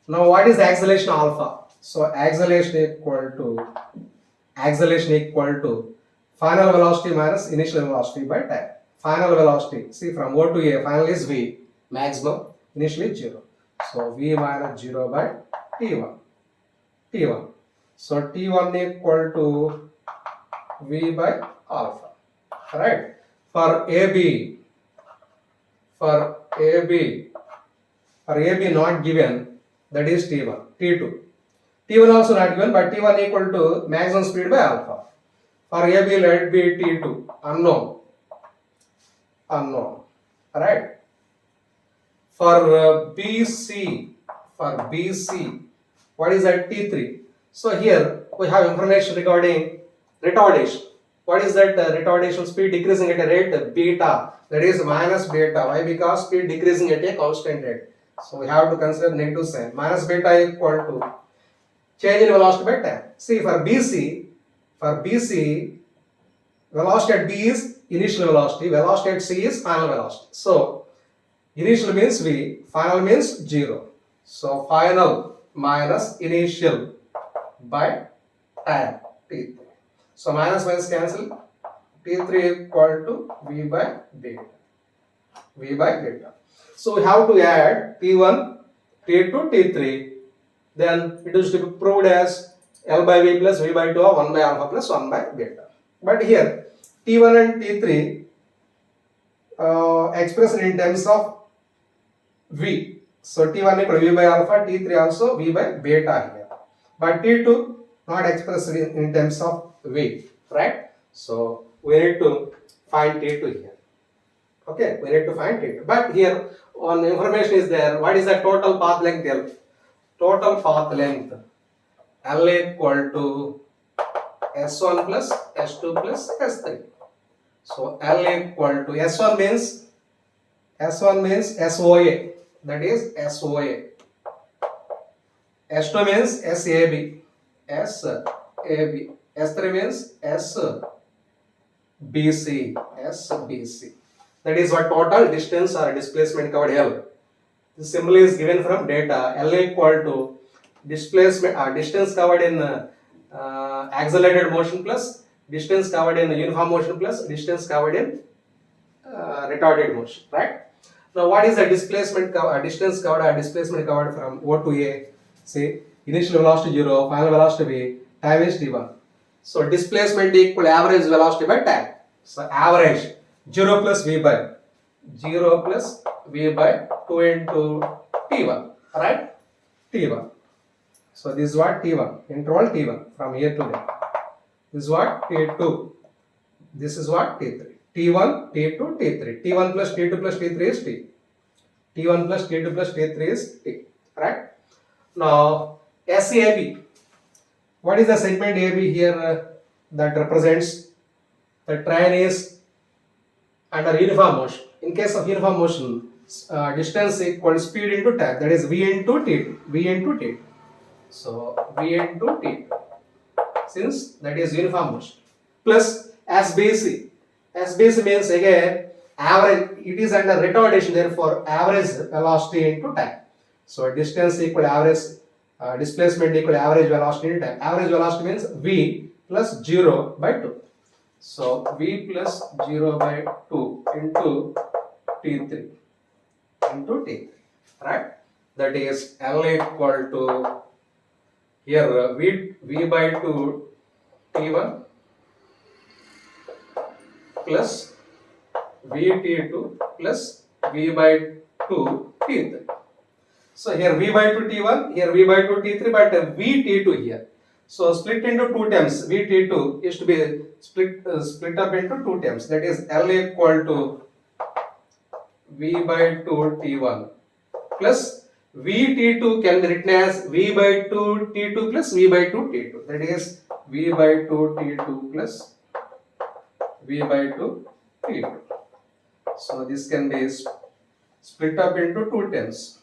now what is the acceleration alpha? So acceleration equal to final velocity minus initial velocity by time. Final velocity, see, from O to A, final is V, maximum, initially 0. So V minus 0 by T1. So T1 equal to V by alpha, right? For AB not given, that is T1, T2. T1 also not given, but T1 equal to maximum speed by alpha. For AB, let it be T2, unknown. Right? For BC, what is that? T3. So here we have information regarding retardation. What is that retardation? Speed decreasing at a rate beta, that is minus beta. Why? Because speed decreasing at a constant rate. So we have to consider negative sign. Minus beta equal to change in velocity by time. See, for BC, velocity at B is initial velocity, velocity at C is final velocity. So initial means V, final means 0. So final minus initial by time T3. So minus minus cancel, T3 equal to V by beta. So we have to add T1, T2, T3. Then it is to be proved as L by V plus V by 2 or 1 by alpha plus 1 by beta. But here T1 and T3 expressed in terms of V. So T1 equal to V by alpha, T3 also V by beta here. But T2 not expressed in terms of V, right? So we need to find T2 here. Okay, we need to find T2. But here one information is there. What is the total path length L? Total path length L equal to S1 plus S2 plus S3. So L equal to S1 means SOA, that is SOA. S2 means SAB, S3 means SBC. That is what total distance or displacement covered L. This symbol is given from data. L equal to displacement distance covered in accelerated motion plus distance covered in uniform motion plus distance covered in retarded motion, right? Now what is the displacement distance covered or displacement covered from O to A? Say initial velocity 0, final velocity V, time is T1. So displacement equal average velocity by time. So average 0 plus V by 2 into T1, right? T1. So this is what T1, interval T1 from here to there. This is what T2. This is what T3. T1, T2, T3. T1 plus T2 plus T3 is T. T1 plus T2 plus T3 is T, right? Now SAB. What is the segment AB here that represents the train is under uniform motion. In case of uniform motion, distance equal speed into time, that is V into T2. So V into T2, since that is uniform motion, plus SBC. SBC means again average, it is under retardation, therefore average velocity into time. So distance equal average, displacement equal average velocity into time. Average velocity means V plus 0 by 2. So V plus 0 by 2 into T3 into T3, right? That is L equal to here V by 2 T1 plus VT2 plus V by 2 T3. So here V by 2 T1, here V by 2 T3, but VT2 here. So split into two terms. VT2 is to be split up into two terms. That is L equal to V by 2 T1 plus VT2 can be written as V by 2 T2 plus V by 2 T2. That is V by 2 T2 plus V by 2 T2. So this can be split up into two terms.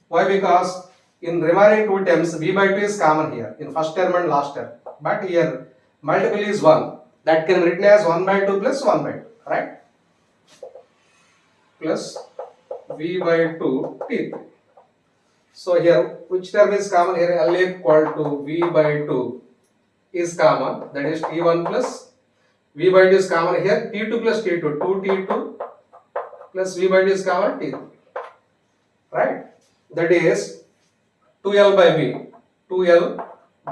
Why? Because in remaining two terms V by 2 is common here in first term and last term. But here multiple is 1. That can be written as 1 by 2 plus 1 by 2. Right? Plus V by 2 T3. So here which term is common here? L equal to V by 2 is common. That is T1 plus V by 2 is common here. T2 plus T2. 2T2 plus V by 2 is common T3. Right? That is 2L by V. 2L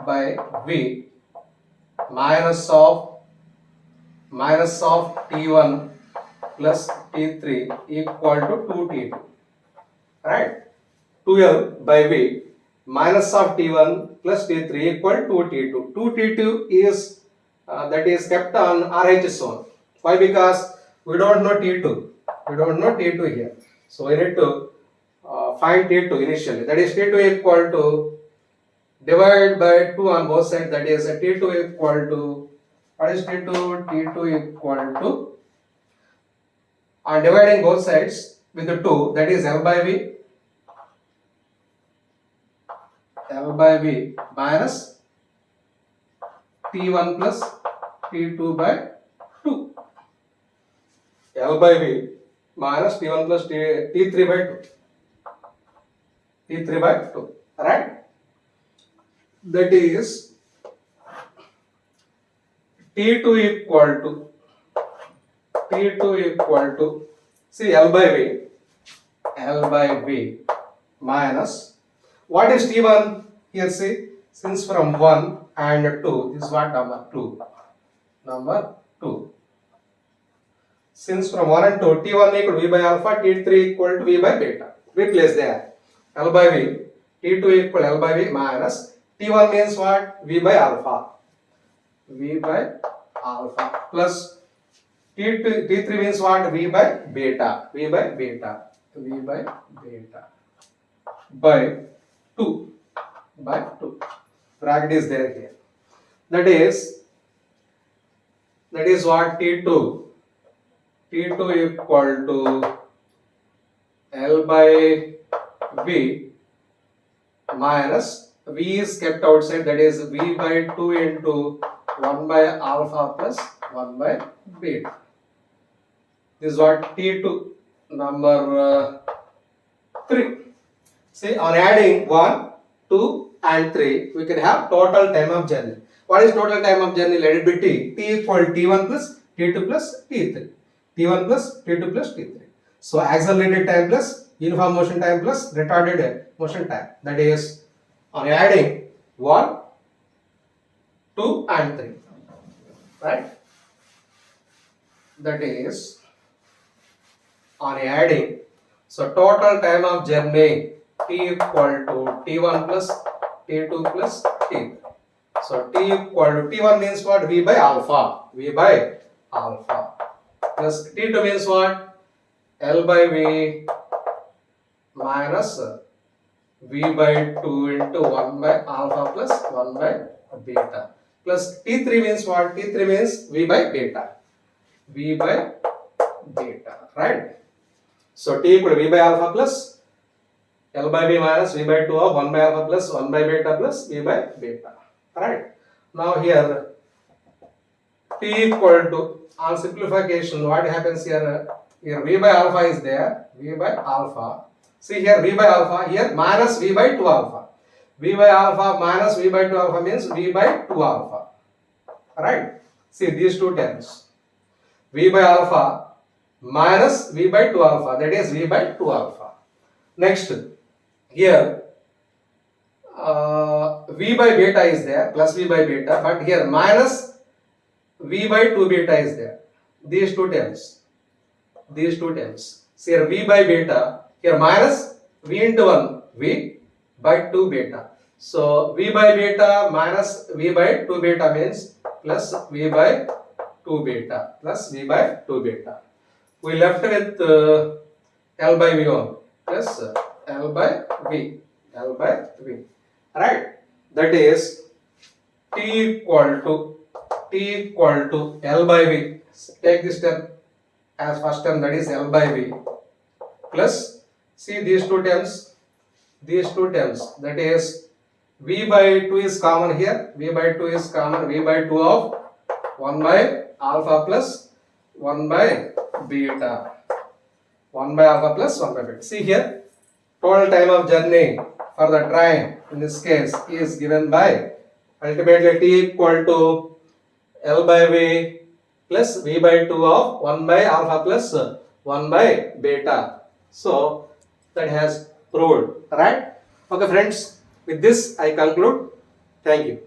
by V minus of T1 plus T3 equal to 2T2. Right? 2L by V minus of T1 plus T3 equal to T2. 2T2 is that is kept on RHS zone. Why? Because we don't know T2. We don't know T2 here. So we need to find T2 initially. That is T2 equal to divide by 2 on both sides. That is T2 equal to, what is T2? T2 equal to, on dividing both sides with the 2, that is L by V. L by V minus T1 plus T2 by 2. L by V minus T1 plus T3 by 2. T3 by 2. Right? That is T2 equal to, see L by V minus, what is T1 here? See, since from 1 and 2, this is what number 2. Number 2. Since from 1 and 2, T1 equal to V by alpha, T3 equal to V by beta. Replace there. L by V, T2 equal to L by V minus, T1 means what? V by alpha. V by alpha plus T3 means what? V by beta. V by beta. V by beta. By 2. By 2. Bracket is there here. That is what? T2 equal to L by V minus, V is kept outside, that is V by 2 into 1 by alpha plus 1 by beta. This is what? T2 number 3. See, on adding 1, 2 and 3, we can have total time of journey. What is total time of journey? Let it be T. T equal to T1 plus T2 plus T3. T1 plus T2 plus T3. So accelerated time plus uniform motion time plus retarded motion time. That is on adding 1, 2 and 3. Right? That is on adding. So total time of journey T equal to T1 plus T2 plus T3. So T equal to, T1 means what? V by alpha. V by alpha. Plus T2 means what? L by V minus V by 2 into 1 by alpha plus 1 by beta. Plus T3 means what? T3 means V by beta. V by beta. Right? So T equal to V by alpha plus L by V minus V by 2 of 1 by alpha plus 1 by beta plus V by beta. Right? Now here T equal to, on simplification, what happens here? Here V by alpha is there. V by alpha. See here V by alpha, here minus V by 2 alpha. V by alpha minus V by 2 alpha means V by 2 alpha. Right? See these two terms. V by alpha minus V by 2 alpha, that is V by 2 alpha. Next, here V by beta is there, plus V by beta, but here minus V by 2 beta is there. These two terms. These two terms. See here V by beta, here minus V into 1, V by 2 beta. So V by beta minus V by 2 beta means plus V by 2 beta plus V by 2 beta. We left with L by V on plus L by V. L by V. Right? That is T equal to L by V. Take this term as first term, that is L by V, plus, see these two terms, that is V by 2 is common here, V by 2 is common, V by 2 of 1 by alpha plus 1 by beta, 1 by alpha plus 1 by beta. See here, total time of journey for the train in this case is given by ultimately T equal to L by V plus V by 2 of 1 by alpha plus 1 by beta. So that has proved, right? Okay friends, with this I conclude. Thank you.